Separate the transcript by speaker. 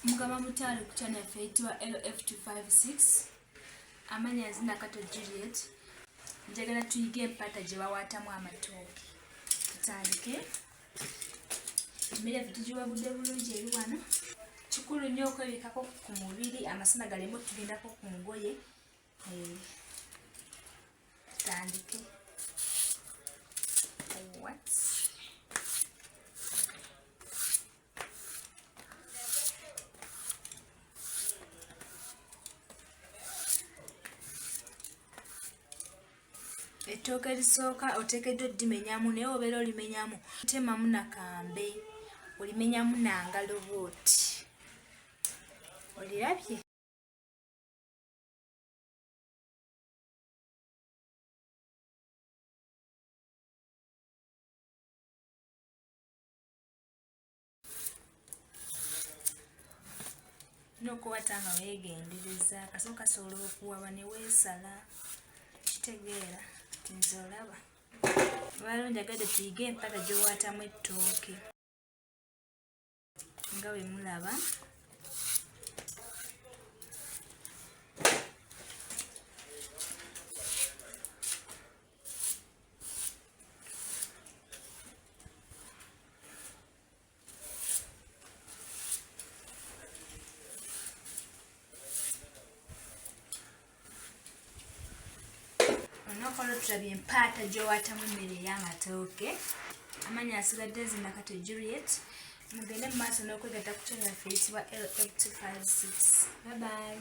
Speaker 1: Mugama mutalo ku channel yaffe LF256 amanya nze Nakato Juliet njagala tuyige empata gye bawaatamu amatooke. Tutandike. Emmere yaffe tugiwabudde bulungi eri wano. Kikulu nnyo okwebikako ku mubiri amasana galeme okutugendako ku ngoye. Tutandike. Ettooke erisooka oteekeddwa oddimenyamu naye obeera olimenyamu temamu nakambe, olimenyamu nangalo bw'oti. Olirabye? N'okuwata nga weegendereza kasooka kasobola okuwaba ne weesala. Kitegeera nti nze olaba. Lwaliwo njagadde tuyige empata gy'owaatamu ettooke. Nga bwe mulaba. Onokola tulabye empata gy'owaatamu emmere ey'amatooke. Amanya asigadde nze Nakato Juliet. Mugende mu maaso n'okwegatta ku channel yaffe eyitibwa LF256. Bye bye.